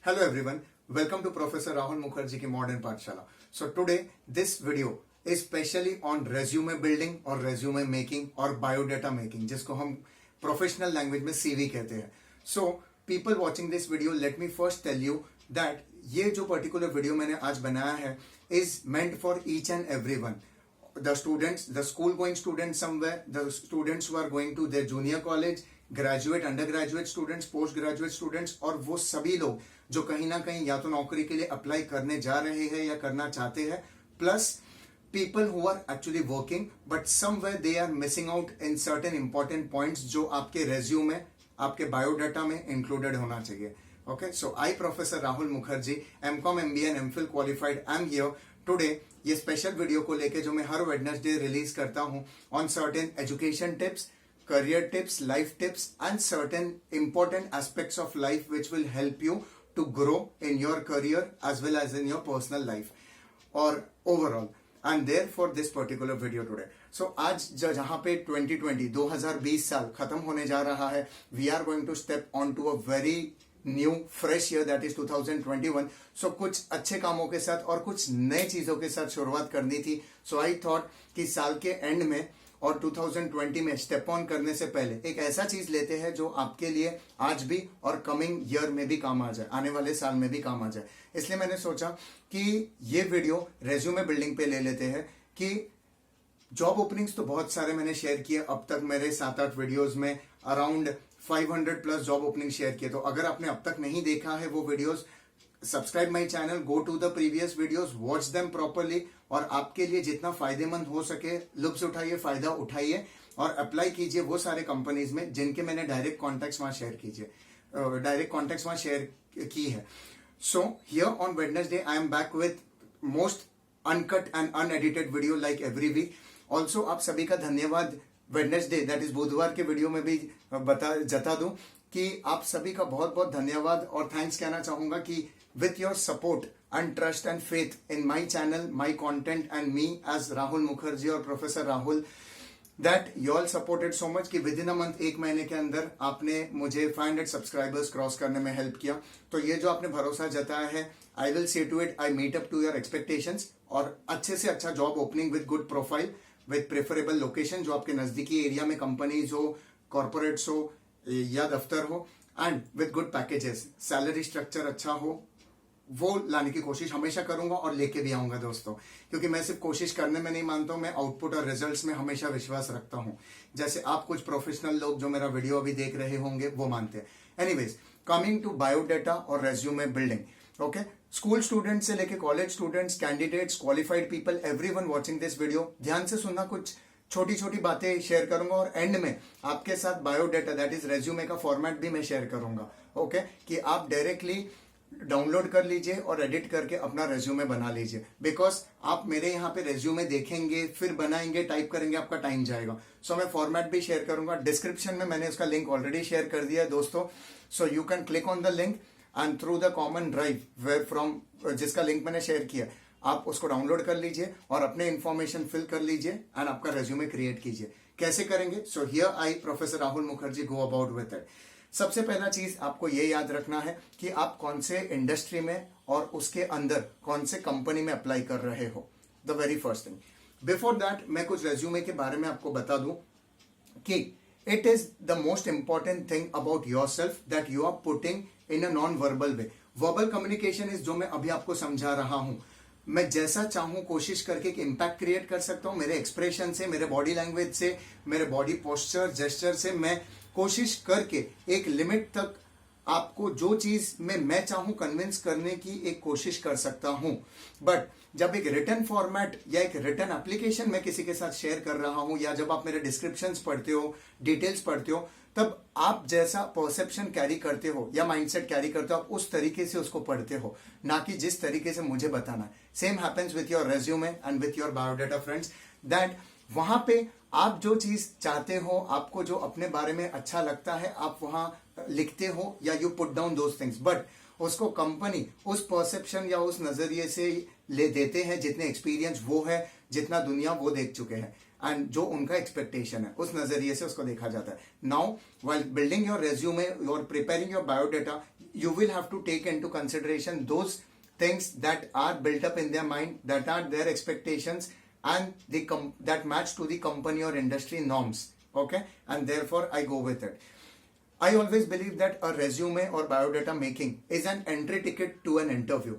Hello everyone, welcome to Professor Rahul Mukherjee की Modern पाठशाला. So today this video is specially on resume building और resume making और biodata making, जिसको हम professional language में CV कहते हैं. So people watching this video, let me first tell you that ये जो particular video मैंने आज बनाया है is meant for each and everyone. The students, the school going students somewhere, the students who are going to their junior college, graduate under graduate students, post graduate students और वो सभी लोग जो कहीं ना कहीं या तो नौकरी के लिए अप्लाई करने जा रहे हैं या करना चाहते हैं, plus people who are actually working but somewhere they are missing out in certain important points जो आपके रेज्यूमे, आपके बायोडाटा में इंक्लूडेड होना चाहिए. Okay, so I professor Rahul Mukherjee, MCom MBA and MPhil qualified, I am here today ये special video को लेके जो मैं हर वेडनेसडे रिलीज करता हूं on certain education tips, career tips, life tips and certain important aspects of life which will help you to grow in your career as well as in your personal life or overall. And therefore this particular video today. So आज जहाँ पे 2020 साल खत्म होने जा रहा है, we are going to step on to a very new fresh year that is 2021. So कुछ अच्छे कामों के साथ और कुछ नए चीजों के साथ शुरुआत करनी थी. So I thought कि साल के एंड में और 2020 में स्टेप ऑन करने से पहले एक ऐसा चीज लेते हैं जो आपके लिए आज भी और कमिंग ईयर में भी काम आ जाए, आने वाले साल में भी काम आ जाए. इसलिए मैंने सोचा कि ये वीडियो रेज्यूमे बिल्डिंग पे ले लेते हैं कि जॉब ओपनिंग्स तो बहुत सारे मैंने शेयर किए अब तक, मेरे 7-8 वीडियोस में around 500 plus job opening share किए. तो अगर आपने अब तक नहीं देखा है वो videos, subscribe my channel, go to the previous videos, watch them properly और आपके लिए जितना फायदेमंद हो सके लुत्फ उठाइए, फायदा उठाइए और अप्लाई कीजिए वो सारे कंपनीज में जिनके मैंने डायरेक्ट कॉन्टेक्ट्स वहां शेयर की है. So here on Wednesday I am back with most uncut and unedited video like every week. Also आप सभी का धन्यवाद वेडनेसडे दैट इज बुधवार के वीडियो में भी जता दूं कि आप सभी का बहुत बहुत धन्यवाद और थैंक्स कहना चाहूंगा कि with your support and trust and faith in my channel, my content and me as Rahul Mukherjee or Professor Rahul, that you all supported so much कि within a month, एक महीने के अंदर आपने मुझे 500 सब्सक्राइबर्स क्रॉस करने में help किया. तो ये जो आपने भरोसा जताया है, I will see to it, I meet up to your expectations और अच्छे से अच्छा job opening with good profile, with preferable location जो आपके नजदीकी एरिया में कंपनीज हो, कॉर्पोरेट्स हो या दफ्तर हो, and with good packages, salary structure अच्छा हो, वो लाने की कोशिश हमेशा करूंगा और लेके भी आऊंगा दोस्तों, क्योंकि मैं सिर्फ कोशिश करने में नहीं मानता हूं, मैं आउटपुट और रिजल्ट्स में हमेशा विश्वास रखता हूं, जैसे आप कुछ प्रोफेशनल लोग जो मेरा वीडियो अभी देख रहे होंगे वो मानते हैं. एनीवेज, कमिंग टू बायोडाटा और resume building. Okay, school student से लेके college students, candidates, qualified people, everyone watching this video, ध्यान से सुनना. कुछ छोटी छोटी बातें शेयर करूंगा और एंड में आपके साथ बायोडाटा दैट इज रेज्यूमे का फॉर्मेट भी मैं शेयर करूंगा. ओके, कि आप डायरेक्टली डाउनलोड कर लीजिए और एडिट करके अपना रेज्यूमे बना लीजिए. बिकॉज आप मेरे यहाँ पे रेज्यूमे देखेंगे, फिर बनाएंगे, टाइप करेंगे, आपका टाइम जाएगा. सो मैं फॉर्मेट भी शेयर करूंगा. डिस्क्रिप्शन में मैंने उसका लिंक ऑलरेडी शेयर कर दिया है दोस्तों. So you can click on the link and through the common drive where from, जिसका लिंक मैंने शेयर किया, आप उसको डाउनलोड कर लीजिए और अपने इंफॉर्मेशन फिल कर लीजिए एंड आपका रेज्यूमे क्रिएट कीजिए. कैसे करेंगे? So here I professor Rahul Mukherjee go about with it. सबसे पहला चीज आपको ये याद रखना है कि आप कौन से इंडस्ट्री में और उसके अंदर कौन से कंपनी में अप्लाई कर रहे हो. The very first thing. Before that मैं कुछ रेज्यूमे के बारे में आपको बता दूं कि it is the most important thing about yourself that you are putting in a non verbal way. Verbal communication is जो मैं अभी आपको समझा रहा हूं. मैं जैसा चाहूं कोशिश करके एक इम्पैक्ट क्रिएट कर सकता हूं मेरे एक्सप्रेशन से, मेरे बॉडी लैंग्वेज से, मेरे बॉडी पोस्चर, जेस्चर से. मैं कोशिश करके एक लिमिट तक आपको जो चीज में मैं चाहूं कन्विंस करने की एक कोशिश कर सकता हूं. बट जब एक रिटन फॉर्मेट या एक रिटन एप्लीकेशन मैं किसी के साथ शेयर कर रहा हूं या जब आप मेरे डिस्क्रिप्शंस पढ़ते हो, डिटेल्स पढ़ते हो, तब आप जैसा परसेप्शन कैरी करते हो या माइंडसेट कैरी करते हो, आप उस तरीके से उसको पढ़ते हो, ना कि जिस तरीके से मुझे बताना है. Same happens with your resume and with your biodata friends, that वहां पे आप जो चीज चाहते हो, आपको जो अपने बारे में अच्छा लगता है, आप वहां लिखते हो या you put down those things. But उसको कंपनी उस परसेप्शन या उस नजरिए से ले देते हैं जितने एक्सपीरियंस वो है, जितना दुनिया वो देख चुके हैं एंड जो उनका एक्सपेक्टेशन है उस नजरिए से उसको देखा जाता है. Now while building your resume, your preparing your biodata, you will have to take into consideration those things that are built up in their mind, that are their expectations, and that match to the company or industry norms. Okay, and therefore I go with it. I always believe that a resume or biodata making is an entry ticket to an interview.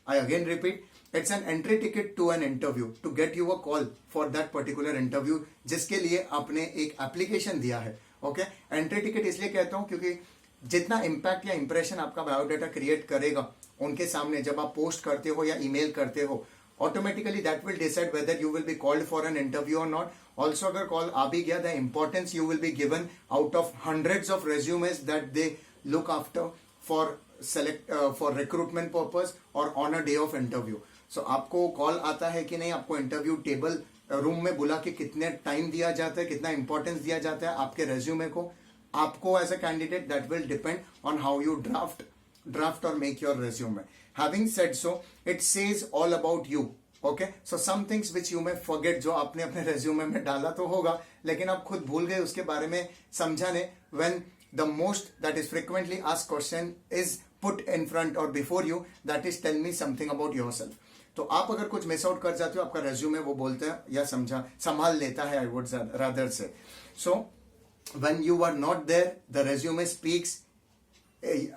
I again repeat, it's an entry ticket to an interview to get you a call for that particular interview जिसके लिए आपने एक application दिया है. Okay, entry ticket इसलिए कहता हूं क्योंकि जितना इम्पैक्ट या इंप्रेशन आपका बायोडाटा क्रिएट करेगा उनके सामने जब आप पोस्ट करते हो या ईमेल करते हो, automatically that will decide whether you will be called for an interview और नॉट. ऑल्सो अगर कॉल आ भी गया, the importance you will be given out of hundreds of resumes that they look after for select for recruitment purpose और on a day of interview. So आपको call आता है कि नहीं, आपको इंटरव्यू टेबल रूम में बुला के कितने टाइम दिया जाता है, कितना इंपॉर्टेंस दिया जाता है आपके रेज्यूमे को, आपको as a candidate, that will depend on how you draft और make your resume. Having said so, it says all about you. Okay, so some things which you may forget, जो आपने अपने रेज्यूमे में डाला तो होगा लेकिन आप खुद भूल गए उसके बारे में समझाने. When the most that is frequently asked question is put in front और before you, that is tell me something about yourself. तो आप अगर कुछ मिस आउट कर जाते हो, आपका रेज्यूमे वो बोलते हैं या संभाल लेता है, आई would rather say. So when you are not there, the resume speaks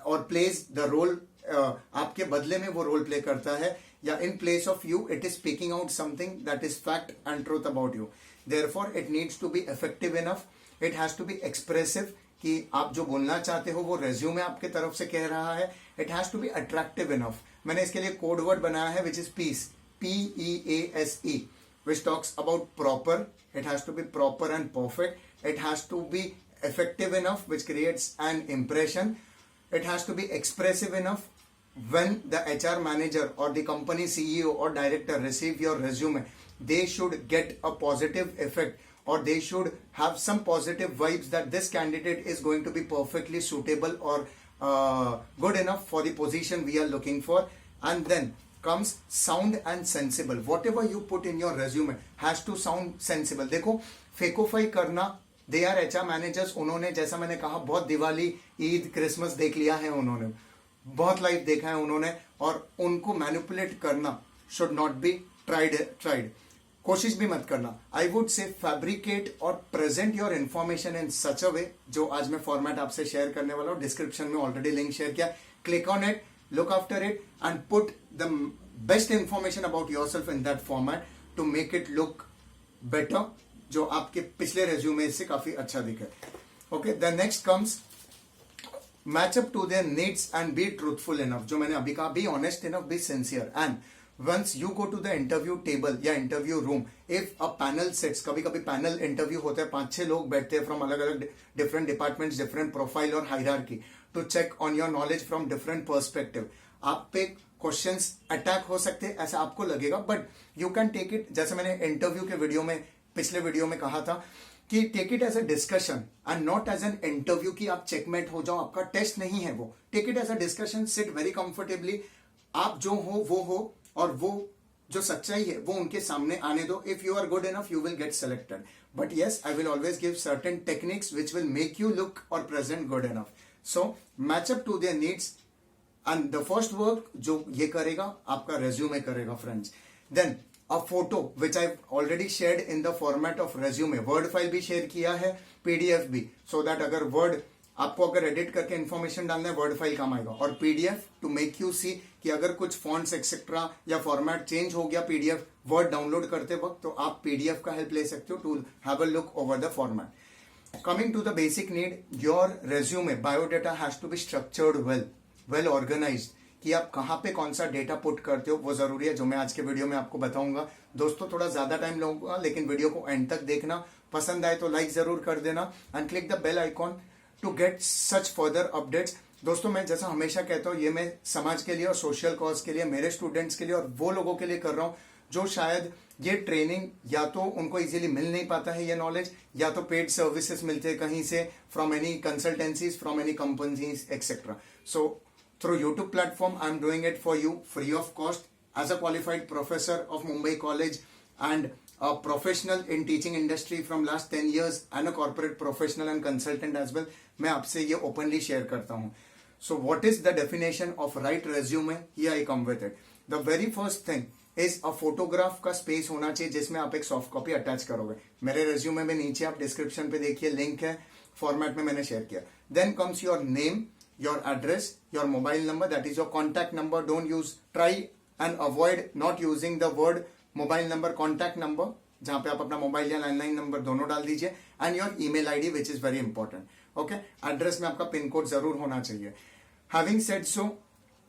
और प्लेज द रोल, आपके बदले में वो रोल प्ले करता है, या in place of you it is speaking out something that is fact and truth about you. Therefore it needs to be effective enough, it has to be expressive, कि आप जो बोलना चाहते हो वो रेज्यूमे आपके तरफ से कह रहा है. It has to be attractive enough. मैंने इसके लिए कोड वर्ड बनाया है which is PEASE, PEASE, which talks about proper. It has to be proper and perfect. It has to be effective enough, which creates an impression. It has to be expressive enough. When the HR manager or the company CEO or director receive your resume, they should get a positive effect, or they should have some positive vibes that this candidate is going to be perfectly suitable or good enough for the position we are looking for. And then comes sound and sensible. Whatever you put in your resume has to sound sensible. देखो, फेकोफाई करना, they are HR managers, उन्होंने जैसा मैंने कहा बहुत Diwali, Eid, Christmas देख लिया है उन्होंने, बहुत लाइव देखा है उन्होंने, और उनको मैनिपुलेट करना शुड नॉट बी ट्राइड. कोशिश भी मत करना. आई वुड से फैब्रिकेट और प्रेजेंट योर इन्फॉर्मेशन इन सच अ वे, जो आज मैं फॉर्मेट आपसे शेयर करने वाला हूं, डिस्क्रिप्शन में ऑलरेडी लिंक शेयर किया. Click on it, look after it, and put the best information about yourself in that format to make it look better, जो आपके पिछले रेज्यूमे से काफी अच्छा दिखे. Okay, the next comes match up to their needs and be truthful enough. जो मैंने अभी कहा, be honest enough, be sincere. And once you go to the interview table या interview room, if a panel sits, कभी कभी panel interview होता है, 5-6 लोग बैठते हैं फ्रॉम अलग अलग डिफरेंट डिपार्टमेंट्स, डिफरेंट प्रोफाइल और hierarchy, to check on your knowledge from different perspective. आप पे क्वेश्चंस अटैक हो सकते हैं ऐसा आपको लगेगा, but you can take it, जैसे मैंने इंटरव्यू के वीडियो में, पिछले वीडियो में कहा था, कि take it as a discussion and not as an interview, कि आप चेकमेट हो जाओ, आपका टेस्ट नहीं है वो. Take it as a discussion, sit very comfortably, आप जो हो और वो जो सच्चाई है वो उनके सामने आने दो. If you are good enough you will get selected, but yes I will always give certain techniques which will make you look और present good enough. So match up to their needs, and the first work जो ये करेगा आपका resume करेगा friends. Then a photo which I already shared in the format of resume, word file भी share किया है, PDF भी, so that अगर वर्ड आपको अगर एडिट करके इन्फॉर्मेशन डालना है, वर्ड फाइल काम आएगा, और PDF to make you see कि अगर कुछ फॉन्ट्स एक्सेट्रा या फॉर्मेट चेंज हो गया PDF वर्ड डाउनलोड करते वक्त, तो आप PDF का हेल्प ले सकते हो to have a look over the format. Coming to the basic need, your resume, biodata has to be structured well organized, कि आप कहाँ पे कौन सा डेटा पुट करते हो वो जरूरी है, जो मैं आज के वीडियो में आपको बताऊंगा. दोस्तों थोड़ा ज्यादा टाइम लूंगा, लेकिन वीडियो को एंड तक देखना. पसंद आए तो लाइक जरूर कर देना and click the bell icon to get such further updates. दोस्तों मैं जैसा हमेशा कहता हूँ, ये मैं समाज के लिए और सोशल कॉज के लिए, मेरे स्टूडेंट्स के लिए और वो लोगों के लिए कर रहा हूँ जो शायद ये ट्रेनिंग या तो उनको इजीली मिल नहीं पाता है ये नॉलेज, या तो पेड सर्विसेज मिलते हैं कहीं से, from any consultancies, from any companies etcetera. So through YouTube platform I am doing it for you free of cost as a qualified professor of Mumbai college and a professional in teaching industry from last 10 years and a corporate professional and consultant as well. मैं आपसे ये openly share करता हूँ. So what is the definition of right resume? Here I come with it. The very first thing is a photograph का space होना चाहिए जिसमें आप एक सॉफ्ट कॉपी अटैच करोगे. मेरे रेज्यूमे में नीचे आप डिस्क्रिप्शन पे देखिए, लिंक है, फॉर्मेट में मैंने शेयर किया. Then comes your name, your address, your mobile number, that is your contact number. Don't use, try and avoid not using the word mobile number, contact number, जहां पे आप अपना मोबाइल या landline number दोनों डाल दीजिए. And your email ID which is very important. Okay, address में आपका पिन कोड जरूर होना चाहिए. Having said so,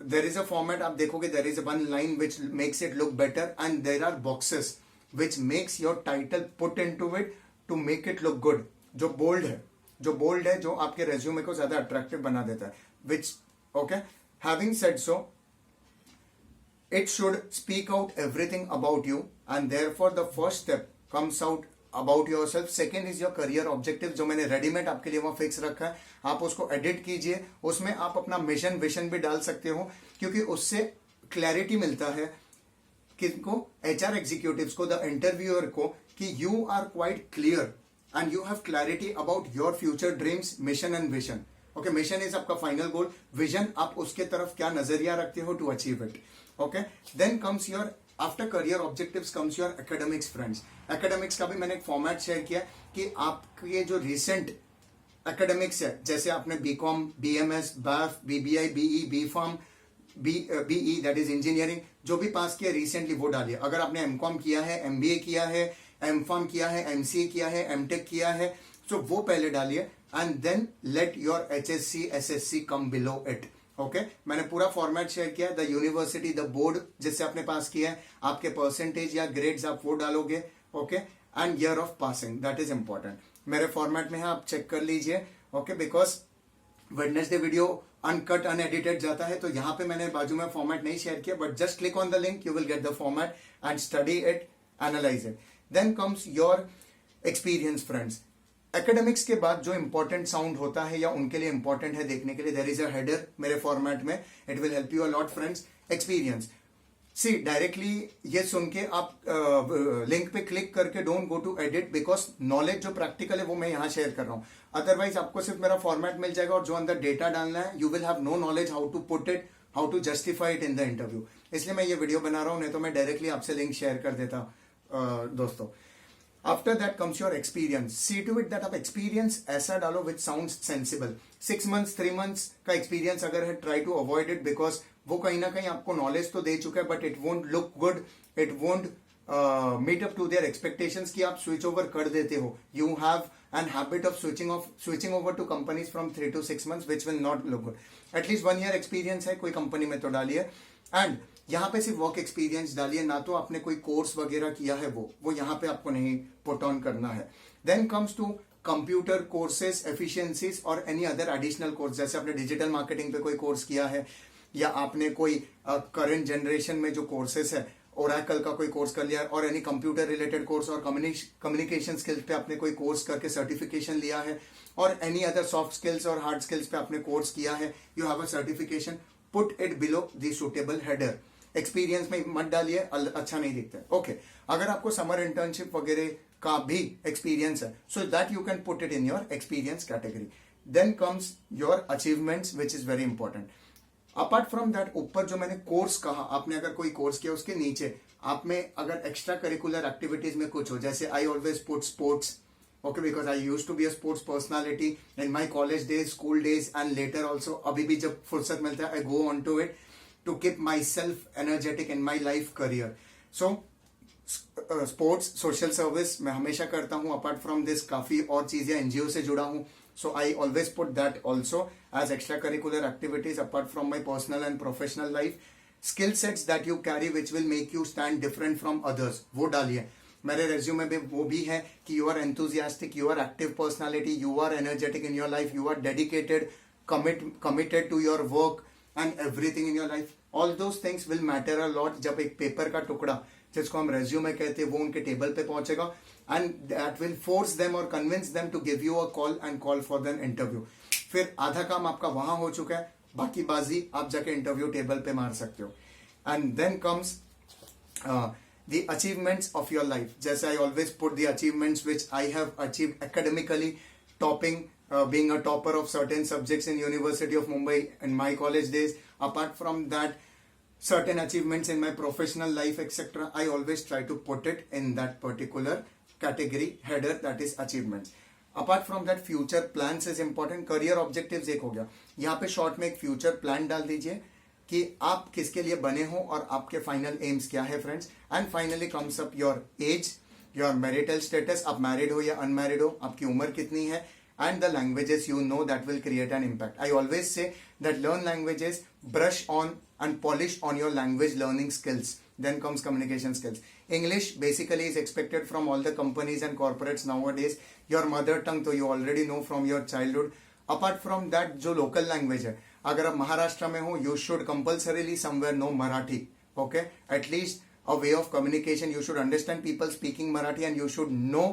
there is a format, आप देखोगे there is one line which makes it look better and there are boxes which makes your title put into it to make it look good. जो bold है जो आपके resume को ज्यादा attractive बना देता है. which, okay, having said so, it should speak out everything about you and therefore the first step comes out about your self. Second is your career objective, जो मैंने रेडीमेड आपके लिए वहां फिक्स रखा है. आप उसको एडिट कीजिए, उसमें आप अपना मिशन विजन भी डाल सकते हो, क्योंकि उससे क्लैरिटी मिलता है किनको, एचआर एग्जीक्यूटिव्स को, द इंटरव्यूअर को, कि you are quite clear and you have clarity about your future dreams, mission and vision. Okay, mission is आपका फाइनल गोल, विजन आप उसके तरफ क्या नजरिया रखते हो to achieve it. Okay, then comes your, after career objectives comes your academics. Friends, academics का भी मैंने एक फॉर्मेट शेयर किया कि आपके जो रिसेंट एकेडमिक्स है, जैसे आपने BCom, BMS, BAF, BBI, BE, BPharm, BE that is engineering, जो भी पास किया रिसेंटली वो डालिए. अगर आपने एमकॉम किया है, एमबीए किया है, एमफार्म किया है, एमसीए किया है, एमटेक किया है, तो वो पहले डालिए and then let your HSC, SSC come below it. Okay, मैंने पूरा फॉर्मेट शेयर किया है. द यूनिवर्सिटी, द बोर्ड जिससे आपने पास किया है, आपके परसेंटेज या ग्रेड्स आप वो डालोगे. Okay, and year of passing, that is important. मेरे फॉर्मेट में है, आप चेक कर लीजिए. Okay, because Wednesday video uncut unedited जाता है, तो यहां पे मैंने बाजू में फॉर्मेट नहीं शेयर किया, but just click on the link, you will get the format and study it, analyse it. Then comes your experience. Friends, academics के बाद जो इंपॉर्टेंट साउंड होता है या उनके लिए इंपॉर्टेंट है देखने के लिए, देयर इज अ हेडर मेरे फॉर्मेट में, it will help you a lot. Friends, experience, see directly ये सुन के आप लिंक पे क्लिक करके don't go to edit, because knowledge जो प्रैक्टिकल है वो मैं यहां शेयर कर रहा हूं. अदरवाइज आपको सिर्फ मेरा फॉर्मेट मिल जाएगा और जो अंदर डेटा डालना है, you will have no knowledge how to put it, how to justify it in the interview. इसलिए मैं ये वीडियो बना रहा हूं, नहीं तो मैं डायरेक्टली आपसे लिंक शेयर कर देता. दोस्तों, after that comes your experience. See to it that आप एक्सपीरियंस ऐसा डालो which sounds sensible. 6 months 3 months का एक्सपीरियंस अगर है, try to avoid it, because वो कहीं ना कहीं आपको नॉलेज तो दे चुका है, but it won't look good, it won't meet up to their expectations कि आप स्विच ओवर कर देते हो. You have an habit of switching over to companies from 3 to 6 months, which will not look good. At least 1 year experience है कोई company में तो डालिए. एंड यहाँ पे सिर्फ वर्क एक्सपीरियंस डालिए, ना तो आपने कोई कोर्स वगैरह किया है, वो यहाँ पे आपको नहीं पुट ऑन करना है. Then comes to computer courses, efficiencies और एनी अदर एडिशनल कोर्स, जैसे आपने डिजिटल मार्केटिंग पे कोई कोर्स किया है, या आपने कोई करंट जनरेशन में जो कोर्सेस है, ओरेकल का कोई कोर्स कर लिया, और एनी कंप्यूटर रिलेटेड कोर्स और कम्युनिकेशन स्किल्स पे आपने कोई कोर्स करके सर्टिफिकेशन लिया है, और एनी अदर सॉफ्ट स्किल्स और हार्ड स्किल्स पे आपने कोर्स किया है, you have a certification, put it below the suitable header. Experience में मत डालिए, अच्छा नहीं दिखता है. ओके, अगर आपको समर इंटर्नशिप वगैरह का भी एक्सपीरियंस है, so that you can put it in your experience category. Then comes your achievements, which is very important. Apart from that, ऊपर जो मैंने कोर्स कहा, आपने अगर कोई कोर्स किया, उसके नीचे आप में अगर एक्स्ट्रा करिकुलर एक्टिविटीज में कुछ हो, जैसे I always put sports. Okay, because I used to be a sports personality in my college days, school days, and later also. अभी भी जब फुर्सत मिलता है, I go on to it to keep myself energetic in my life career. So, sports, social service मैं हमेशा करता हूँ. Apart from this, काफी और चीजें NGO से जुड़ा हूँ. So I always put that also as extracurricular activities apart from my personal and professional life. Skill sets that you carry which will make you stand different from others, वो डालिए. मेरे resume में वो भी है कि you are enthusiastic, you are active personality, you are energetic in your life, you are dedicated, committed to your work and everything in your life. All those things will matter a lot. जब एक paper का टुकड़ा, जिसको हम resume कहते हैं, वो उनके टेबल पे पहुंचेगा, and that will force them और convince them to give you a call and call for then interview. फिर आधा काम आपका वहां हो चुका है, बाकी बाजी आप जाके इंटरव्यू टेबल पे मार सकते हो. And then comes the achievements of your life. जैसे I always put the achievements which I have achieved academically, topping being a topper of certain subjects in University of Mumbai in my college days. Apart from that, certain achievements in my professional life, etc. I always try to put it in that particular category header, that is achievements. Apart from that future plans is important. Career objectives एक हो गया. यहाँ पे short में एक future plan डाल दीजिए कि आप किसके लिए बने हो और आपके फाइनल एम्स क्या है friends. And finally comes up your age, your marital status, आप मैरिड हो या अनमैरिड हो, आपकी उम्र कितनी है, and the languages you know that will create an impact. I always say that learn languages, brush on and polish on your language learning skills. Then comes communication skills. English basically is expected from all the companies and corporates nowadays. Your mother tongue तो you already know from your childhood. Apart from that, जो local language है, अगर आप महाराष्ट्र में हो, you should compulsorily somewhere know Marathi. Okay, at least a way of communication. You should understand people speaking Marathi and you should know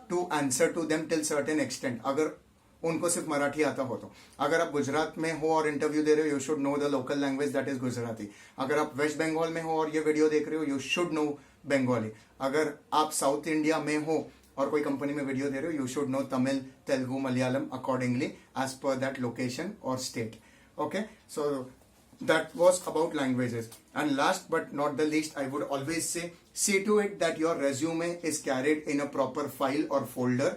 to answer to them till certain extent. अगर उनको सिर्फ मराठी आता हो तो. अगर आप गुजरात में हो और इंटरव्यू दे रहे हो, you should know the local language that is Gujarati. अगर आप वेस्ट बंगाल में हो और ये वीडियो देख रहे हो, यू शुड नो बंगाली. अगर आप साउथ इंडिया में हो और कोई कंपनी में वीडियो दे रहे हो, you should know Tamil, Telugu, Malayalam accordingly as per that location और state. Okay, so that was about languages. And last but not the least, I would always say, see to it that your resume is carried in a proper file or folder,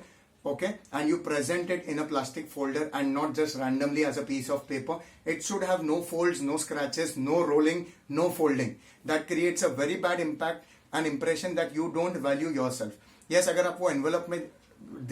okay, and you present it in a plastic folder and not just randomly as a piece of paper. It should have no folds, no scratches, no rolling, no folding. That creates a very bad impact and impression that you don't value yourself. Yes, अगर आप वो envelope में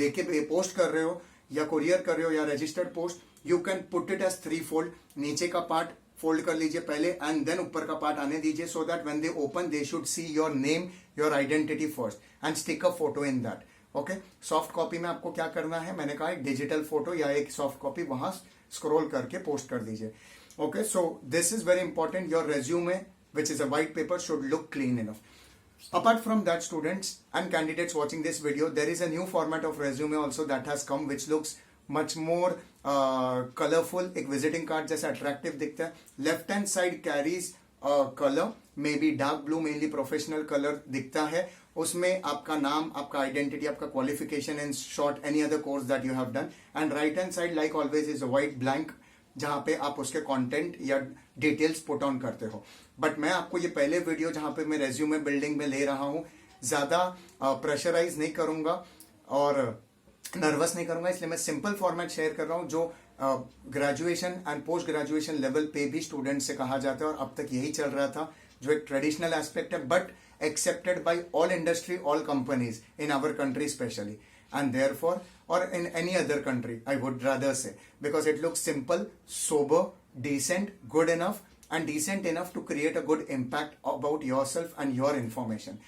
देके post कर रहे हो या courier कर रहे हो या registered post, you can put it as 3 fold. नीचे का पार्ट फोल्ड कर लीजिए पहले एंड देन ऊपर का पार्ट आने दीजिए, so that when they open they should see your name, your identity first and stick a photo in that. Okay, soft copy में आपको क्या करना है, मैंने कहा एक डिजिटल फोटो या एक सॉफ्ट कॉपी वहां स्क्रॉल करके पोस्ट कर दीजिए. Okay, so this is very important. Your resume which is a white paper should look clean enough. Apart from that, students and candidates watching this video, there is a new format of resume also that has come which looks much more colorful. एक visiting card जैसा attractive दिखता है. Left hand side carries color, maybe dark blue, mainly professional color दिखता है. उसमें आपका नाम, आपका आइडेंटिटी, आपका qualification, in short any other course that you have done. And right hand side like always is a white blank जहां पे आप उसके कंटेंट या डिटेल्स पुट ऑन करते हो. बट मैं आपको ये पहले वीडियो जहां पे मैं रेज्यूमे बिल्डिंग में ले रहा हूं, ज्यादा प्रेशराइज नहीं करूंगा और नर्वस नहीं करूंगा, इसलिए मैं सिंपल फॉर्मेट शेयर कर रहा हूं जो graduation and post graduation level पे भी स्टूडेंट से कहा जाता है और अब तक यही चल रहा था, जो एक ट्रेडिशनल एस्पेक्ट है but accepted by all industry, all companies in our country especially, and therefore or in any other country I would rather say, because it looks simple, sober, decent, good enough and decent enough to create a good impact about yourself and your information.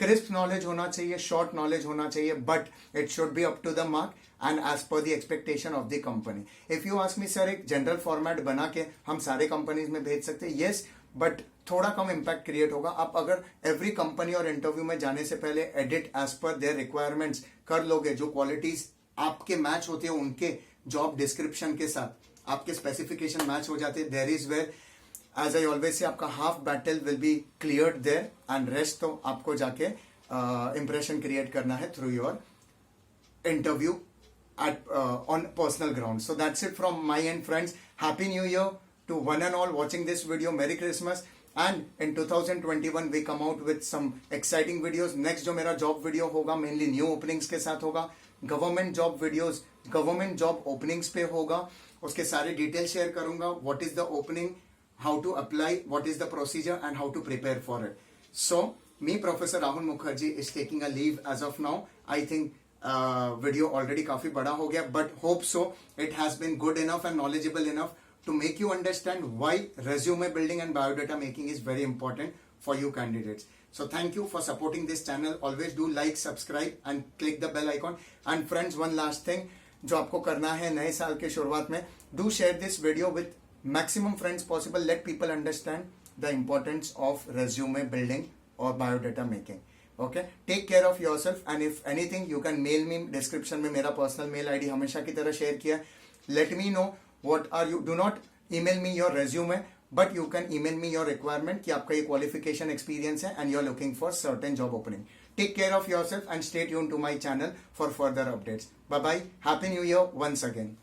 Crisp knowledge होना चाहिए, short knowledge होना चाहिए, but it should be up to the mark and as per the expectation of the company. If you ask me, sir, एक general format बना के हम सारे companies में भेज सकते हैं, yes, बट थोड़ा कम इम्पैक्ट क्रिएट होगा. आप अगर एवरी कंपनी और इंटरव्यू में जाने से पहले edit as per their requirements कर लोगे, जो क्वालिटीज आपके मैच होते हैं उनके जॉब डिस्क्रिप्शन के साथ आपके स्पेसिफिकेशन मैच हो जाते हैं, there is where as I always say आपका half battle will be cleared there and rest तो आपको जाके इंप्रेशन क्रिएट करना है through your interview at on personal ground. So that's it from my end, friends. Happy New Year to one and all watching this video. Merry Christmas. And in 2021 we come out with some exciting videos. Next जो मेरा job video होगा mainly new openings के साथ होगा. Government job videos, government job openings पे होगा. उसके सारे details share करूंगा. What is the opening, how to apply, what is the procedure and how to prepare for it. So me, Professor Rahul Mukherjee, is taking a leave as of now. I think video already काफी बड़ा हो गया, but hope so it has been good enough and knowledgeable enough to make you understand why resume building and biodata making is very important for you candidates. So thank you for supporting this channel. Always do like, subscribe and click the bell icon. And friends, one last thing जो आपको करना है नए साल के शुरुआत में, do share this video with maximum friends possible. Let people understand the importance of resume building or biodata making. Okay, take care of yourself and if anything you can mail me. Description में मेरा personal mail ID हमेशा की तरह share किया. Let me know what are you. Do not email me your resume, but you can email me your requirement कि आपका ये qualification experience है and you are looking for certain job opening. Take care of yourself and stay tuned to my channel for further updates. Bye bye. Happy New Year once again.